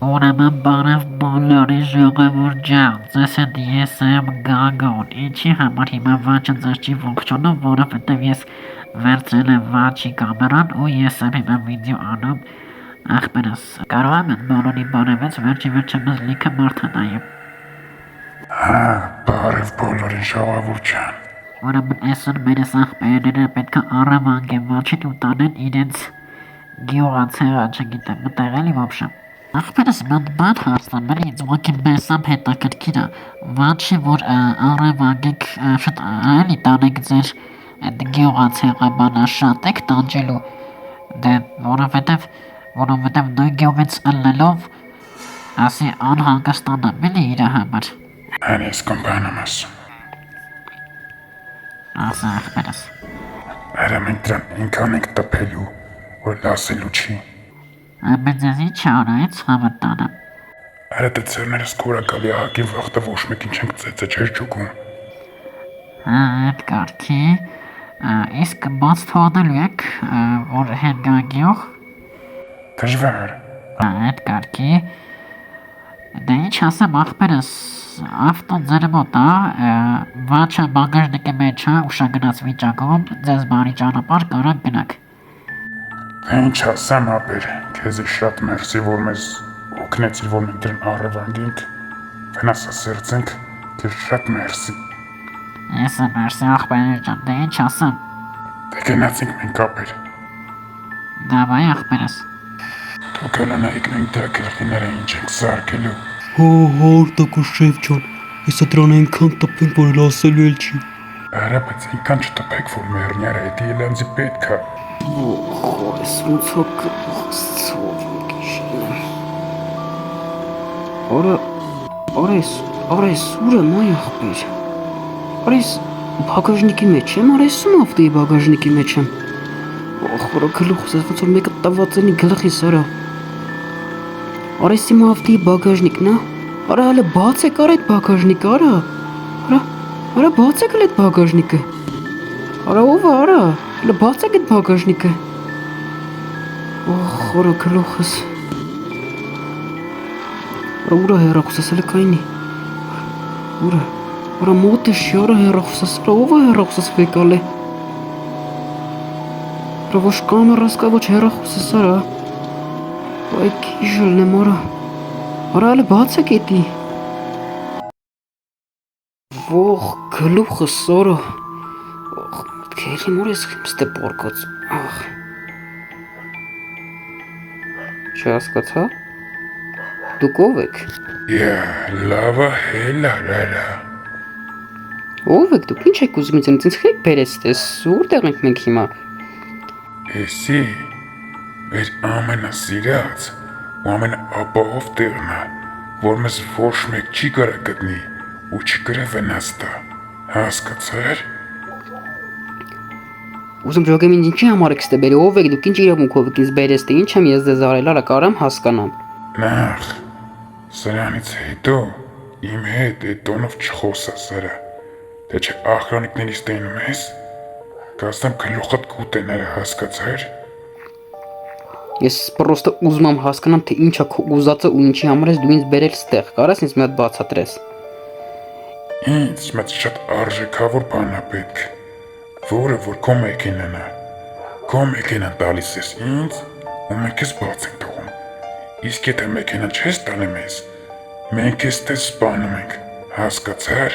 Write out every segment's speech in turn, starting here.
Ուրեմն բարև բոլորի ժողովուրդ ջան, ձեզ հետ ես եմ Գագոն, ինչի համար հիմա վաճը ձեզ չի ողջունում, որովհետև ես վերցրել եմ վաճի կամերան ու ես եմ հիմա վիդեո անում ախպերս, կարող եմ են բոլորի բարևեց, վերջի մեզ լիքը մարդ է նայում։ Բարև բոլորի ժողովուրդ ջան։ Ուրեմն այսօր մերս ախպերները պետք է առավանգեն վաճին ու տանեն իրենց գյուղացեղը, չգիտեմ, մտեղ էլի ոբշեմ։ Ախպերս բան հարցնեմ, ինձ ուղղակի մեզ եմ հետաքրքիր է, վաճի որ առավանգեք շուտ էլի տանեք ձեր այդ գյուղացեղը բանը շատ եք տանջելու, դե որովհետև նույն գյուղից ելնելով ասի անհանգստանամ էլի իր համար։ Mən ես կմբան եմ ասում։ Ասա ախպերս։ Արա մենք դրան ինքան ենք տպելու, որ լասելու չի։ Ամեն ձեզ ինչ արայց համը տանեմ։ Արա դե ծերներս կորակալի ահագին վաղտը ոչ մեկին չենք ծեծը չեր ճուգում։ Այդ կարգի, իսկ բաց թողնելու եք, որ հետ գա գյուղ։ Դժվար։ Այդ կարգի, դե ինչ ասեմ ախպերս, ավտոն ձեր մոտ է, վաճը բագաժնիկի մեջ է, ուշագնաց վիճակում, ձեզ բարի ճանապարհ կարանք գնաք։ Դե ինչ ասեմ ապեր, քեզի շատ մերսի, որ մեզ օգնեցիր, որ մենք դրան առևանգենք, վնասասերծենք, քեզ շատ մերսի։ Ես եմ մերսի ախպերներ ջան, դե ինչ ասեմ։ Դե գնացինք մենք ապեր։ Դավայ ախպերս։ Դուք հլանայիք մենք դրա գլխիները ինչ ենք սարկելու։ Տակո շեֆ ջան, հեսա դրան այնքան տպենք, որ էլ ասելու էլ չի։ Արա բայց այնքան չտպեք, որ մերնյարը էդի էլ անձի պետք է։ Այս ոնց է արես ուրը մայ ախպեր։ Արես բագաժնիկի մեջ եմ, արեսում ավտոյի բագաժնիկի մեջ եմ։ Օրա գլուխս ես ոնց որ մեկը տված էնի գլխիս արա։ Արես իմ ավտոյի բագաժնիկն է։ Արա հələ բաց եք արա այդ բագաժնիկը, արա բաց եք այդ բագաժնիկը։ Արա ով է արա, հələ բաց եք այդ բագաժնիկը։ Օրա գլուխս։ Ուրա հեռախոսս հələ կայնի։ Ուրա մոտ է շյարը հեռախոսս, ով է հեռախոսս վեկալ է։ Ուրա ոչ կամերաս կա, ոչ հեռախոսս արա։ Այ կիժլն եմ արա։ Արա հələ բաց եք էտի։ Ող գլուխս արա։ Քեհի մոր ես խիմստե պորկոց։ Չհասկացա։ Դուք ով եք։ Լավա հելարարա։ Ով եք դուք, ինչ եք ուզում ինձ եք բերեց տես, որտեղ ենք մենք հիմա։ Էսի մեր ամենասիրած ու ամենաապահով տեղն է, որ մեզ ոչ մեկ չի կարա գտնի ու չի կարա վնաստա, հասկացար։ Ուզում ժողեմ ինձ ինչի համար եք ստե բերի, ով եք դուք, ինչ իրավունքով եք ինձ բերեց տե, ինչ եմ ես դեզ արել, արա կարամ հասկանամ։ Նախ, սրանից հետո իմ հետ այդ տոնով չխոսա սրա, դե չէ ախրանիկներից տենում ես, կաստամ գլուխդ կուտեները հասկացար։ Ես պրոստը ուզում եմ հասկանամ, թե ինչ է քո ուզածը ու ինչի համար ես դու ինձ բերել ստեղ, կարաս ինձ մի հատ բացատրես։ Ինձ մեծ շատ արժեքավոր բան է պետք, որը որ քո մեքենան է, քո մեքենան տալիս ես ինձ ու մենք ես բաց ենք թողում, իսկ եթե մեքենան չես տալի մեզ, մենք ես տես սպանում ենք, հասկացար։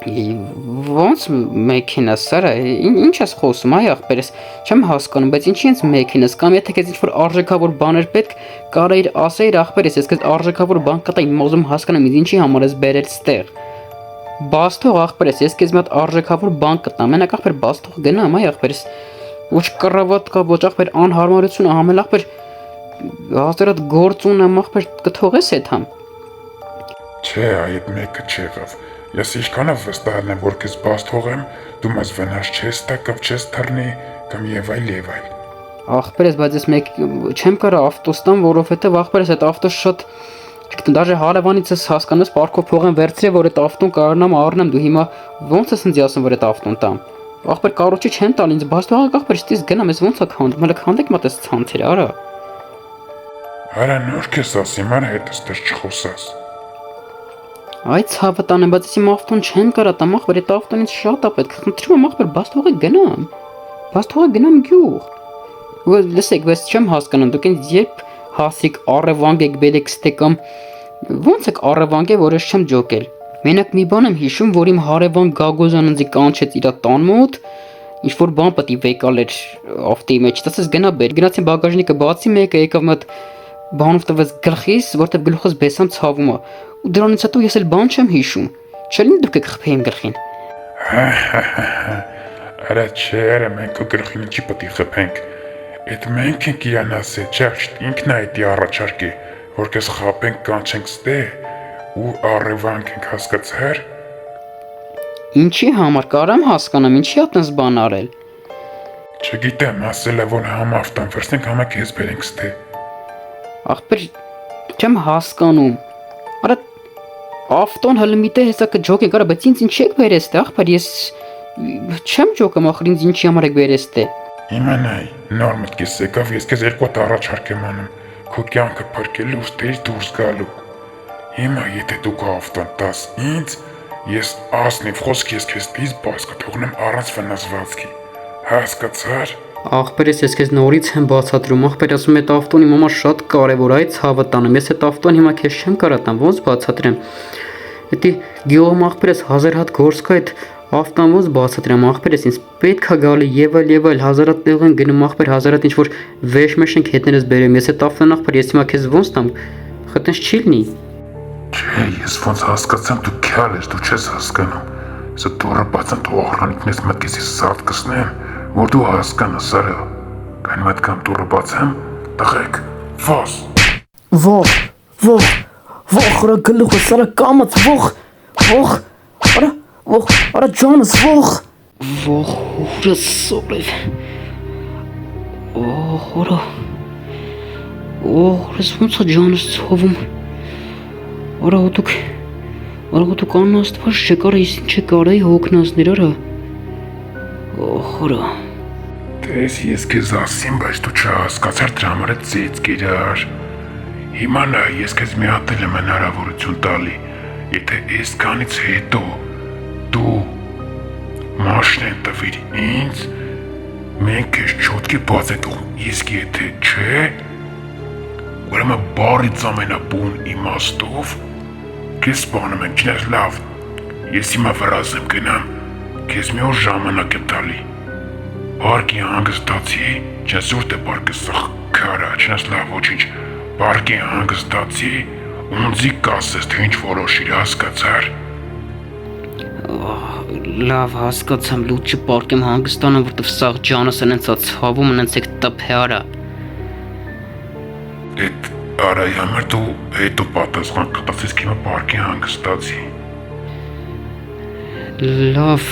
Ոնց մեքենաս սարա, ինչ ես խոսում, այ ախպերս, չեմ հասկանում, բայց ինչի ինձ մեքենաս, կամ եթե քեզ ինչ-որ արժեքավոր բաներ պետք, կարայիր ասեիր ախպերս, ես քեզ արժեքավոր բան կտայի, ուզում հասկանամ ինձ ինչի համար ես բերել ստեղ։ Բաց թող ախպերս, ես քեզ մի հատ արժեքավոր բան կտամ, մենակ ախպեր բաց թող գնամ, այ ախպերս, ոչ կռավատ կա, ոչ ախպեր անհարմարություն, համել ախպեր հազարատ գործ ունեմ, ախպեր կթողես այդ համ։ Չէ, այդ մեկը չեղավ, ես ինչքանով վստահել եմ, որ քեզ բաց թողեմ, դու մեզ վնաս չես տա կամ չես թռնի կամ եւ այլ։ Ախպերս, բայց ես մեկ չեմ կարա ավտոստան, որովհետեւ ախպերս այդ ավտոս շատ չգիտեմ, դաժե հարևանից ես հասկանես պարկով փող եմ վերցրել, որ այդ ավտոն կարողանամ առնեմ, դու հիմա ոնց ես ինձ ասում, որ այդ ավտոն տամ։ Ախպեր կարոջի չեմ տալ ինձ, բաց թողակ ախպեր, ստից գնամ, ես ոնց է քանդում, հələ քանդեք մա տես ցանցեր, արա։ Արա նոր քեզ ասիմ, արա հետս դեր չխոսաս։ Այ ցավը տանը, բայց իմ ավտոն չեմ կարա տամ, ախպեր, այդ ավտոնից շատ է պետք։ Խնդրում եմ, ախպեր, բաց թողը գնամ։ Բաց թողը գնամ գյուղ։ Ու լսեք, բայց չեմ հասկանում, դուք ինձ երբ հասիկ առևանգ եք բերեքստե կամ ո՞նց եք առևանգ է, որ ես չեմ ջոկել։ Մենակ մի բան եմ հիշում, որ իմ հարևան Գագոզյանը ինձ կանչեց իր տան մոտ, ինչ որ բան պետք է վեկալ էր ավտոյի մեջ, ասես գնա բեր, գնացի բագաժնիկը բացի մեկը եկավ մոտ բանով տվեց գլխիս, որտեղ գլուխս բեսամ ցավում է։ Ու դրանից հետո ես էլ բան չեմ հիշում։ Չէ՞ դուք եք խփեին գլխին։ Արա չէ, արա մենք գլխին չի պետք է խփենք։ Այդ մենք ենք իրան ասել, ճաշտ ինքն է այդ առաջարկի, որ քեզ խփենք կանչենք ստե ու առևանք ենք հասկացար։ Ինչի համար կարամ հասկանամ, ինչի այդպես բան արել։ Չգիտեմ, ասել է որ համ ավտոն վերցնենք, համա քեզ բերենք ստե։ Ախպեր, չեմ հասկանում։ Արա ավտոն հələ մի տեղ հեսա կջոկենք, արա, բայց ինձ ինչի եք բերես տե, ախպեր, ես չեմ ջոկում, ախր ինձ ինչի համար եք բերես տե։ Իմանայ, նոր մտքես եկավ, ես քեզ երկու հատ առաջարկ եմ անում, քո կյանքը փրկելու ստերից դուրս գալու։ Հիմա եթե դու քո ավտոն տաս ինձ, ես ասնիվ խոսք ես քեզ դից բաց կթողնեմ առանց վնասվածքի։ Հասկացար։ Ախպեր, ես քեզ նորից եմ բացատրում, ախպեր, ասում եմ այդ ավտոն իմ համար շատ կարևոր է, ցավը տանում, ես այդ ավտոն հիմա քեզ չեմ կարա տամ, ոնց բացատրեմ։ Դա գյուղում ախպեր, ես 1000 հատ գործ կա այդ ավտոն ոնց բացատրեմ, ախպեր, ես ինձ պետք է գալի եւ այլ 1000 հատ տեղ են գնում, ախպեր, 1000 հատ ինչ որ վեշ մեշ ենք հետներս բերեմ, ես այդ ավտոն ախպեր, ես հիմա քեզ ոնց տամ, խտենց չի լինի։ Չէ, ես ոնց հասկացամ դու քյալ ես, դու չես հասկանում։ Սա դուրը բացան դու աղրանիքնես մտքես ես սարդ կսնեմ, որ դու հասկանաս արա։ Կան մտքամ դուրը բացեմ, տղեկ, վոս։ Ոխ, արա գլուխը սարա կամած, արա ջանս, Ողորը սորև։ Ողորը ոնց է ջանս ցովում։ Արա դուք անաստված չկար, ես ինչ կարեի հոգնածներ, արա։ Ողորը։ Տես ես քեզ ասեմ, բայց դու չհասկացար դրա համար ծեծ կերար։ Հիմա նա ես քեզ մի հատ եմ հնարավորություն տալի, եթե այսքանից հետո դու մաշնեն տվիր ինձ, մենք քեզ չոտքի բաց ենք ուղում, իսկ եթե չէ, ուրեմն բարից ամենաբուն իմաստով քեզ սպանում ենք, չնայած լավ, ես հիմա վրազ եմ գնամ, քեզ մի օր ժամանակ եմ տալի, պարկի հանգստացի, չնայած ուրդ է պարկը սխ քարա, չնայած լավ ոչինչ, պարկի հանգստացի, ունձի կասես, թե ինչ որոշիր, հասկացար։ Լավ հասկացամ, լուտ չպարկեմ հանգստանամ, որտեվ սաղ ջանս ընենց ցավում, ընենց եք տփեարա։ Այդ արայի համար դու հետո պատասխան կտասես կիմը պարկի հանգստացի։ Լավ,